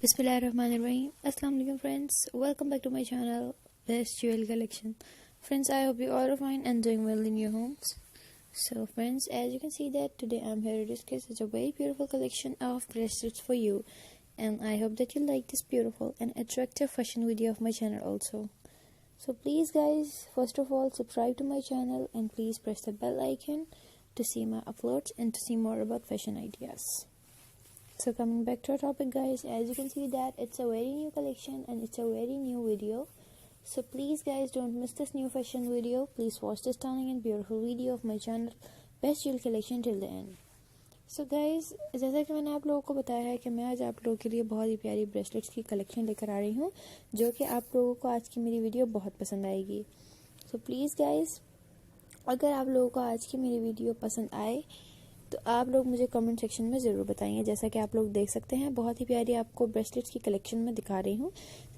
Bismillahirrahmanirrahim. Assalamu alaikum friends. Welcome back to my channel, Best Jewel Collection. Friends, I hope you all are fine and doing well in your homes. So friends, as you can see that today I'm here to discuss such a very beautiful collection of bracelets for you. And I hope that you like this beautiful and attractive fashion video of my channel also. So please guys, first of all subscribe to my channel and please press the bell icon to see my uploads and to see more about fashion ideas. So coming back to our topic guys, as you can see that it's a very new collection and it's a very new video. So please guys don't miss this new fashion video. Please watch this stunning and beautiful video of my channel Best Jewel Collection till the end. So guys, जैसा कि मैंने आप लोगों को बताया है कि मैं आज आप लोगों के लिए बहुत ही प्यारी ब्रेसलेट्स की कलेक्शन लेकर आ रही हूँ, जो कि आप लोगों को आज की मेरी वीडियो बहुत पसंद आएगी. सो प्लीज़ गाइज, अगर आप लोगों को आज की मेरी वीडियो पसंद आए तो आप लोग मुझे कमेंट सेक्शन में ज़रूर बताइए. जैसा कि आप लोग देख सकते हैं, बहुत ही प्यारी आपको ब्रेसलेट्स की कलेक्शन में दिखा रही हूँ,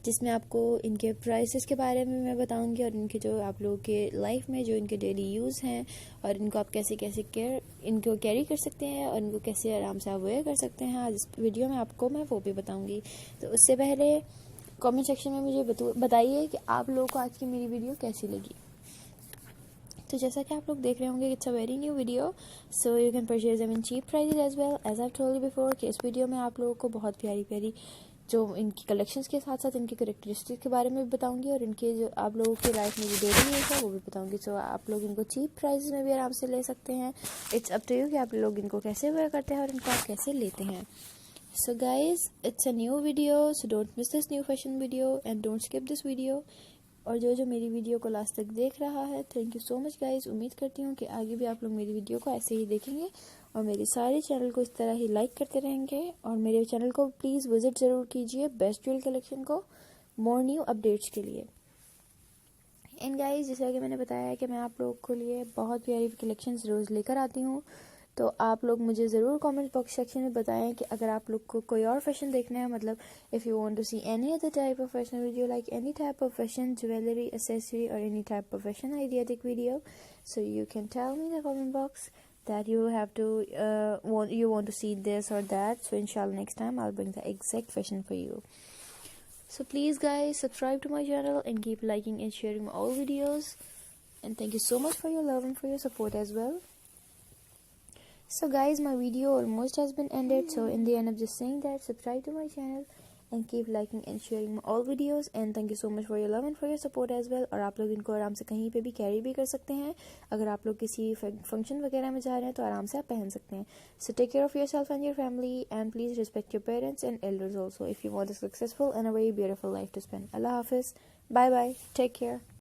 जिसमें आपको इनके प्राइसेस के बारे में मैं बताऊंगी और इनके जो आप लोगों के लाइफ में जो इनके डेली यूज़ हैं और इनको आप कैसे इनको कैरी कर सकते हैं और इनको कैसे आराम से आप वेयर कर सकते हैं. आज इस वीडियो में आपको मैं वो भी बताऊँगी. तो उससे पहले कॉमेंट सेक्शन में मुझे बताइए कि आप लोगों को आज की मेरी वीडियो कैसी लगी. तो जैसा कि आप लोग देख रहे होंगे, it's a very new video, so you can purchase them in cheap prices as well. As I told you before कि इस वीडियो में आप लोगों को बहुत प्यारी प्यारी जो इनकी कलेक्शंस के साथ साथ इनकी करेक्टरिस्टिक्स के बारे में भी बताऊंगी और इनके जो आप लोगों के लाइफ में जो डेली यूज है वो भी बताऊंगी. सो आप लोग इनको चीप प्राइस में भी आराम से ले सकते हैं. इट्स अप टू यू कि आप लोग इनको कैसे वेयर करते हैं और इनको आप कैसे लेते हैं. So guys, it's a new video, so don't miss this new fashion video and don't skip this video. और जो मेरी वीडियो को लास्ट तक देख रहा है, thank you so much guys. उम्मीद करती हूँ कि आगे भी आप लोग मेरी वीडियो को ऐसे ही देखेंगे और मेरे सारे चैनल को इस तरह ही लाइक करते रहेंगे. और मेरे चैनल को प्लीज़ विजिट ज़रूर कीजिए बेस्ट ज्वेल कलेक्शन को मोर न्यू अपडेट्स के लिए. एंड गाइस, जैसा कि मैंने बताया है कि मैं आप लोगों के लिए बहुत प्यारी कलेक्शंस रोज़ लेकर आती हूँ. तो आप लोग मुझे ज़रूर कमेंट बॉक्स सेक्शन में बताएं कि अगर आप लोग को कोई और फैशन देखना है, मतलब if you want to see any other type of fashion video, like any type of fashion jewellery accessory और any type of fashion idiotic video, so you can tell me in the comment box that you have to want to see this or that. So inshallah next time I'll bring the exact fashion for you. So please guys, subscribe to my channel and keep liking and sharing my all videos. And thank you so much for your love and for your support as well. So guys, my video almost has been ended, so in the end I'm just saying that subscribe to my channel and keep liking and sharing my all videos. And thank you so much for your love and for your support as well. और आप लोग इनको आराम से कहीं पे भी carry भी कर सकते हैं. अगर आप लोग किसी फंक्शन वगैरह में जा रहे हैं तो आराम से आप पहन सकते हैं. So take care of yourself and your family and please respect your parents and elders also if you want a successful and a very beautiful life to spend. Allah Hafiz. Bye bye. Take care.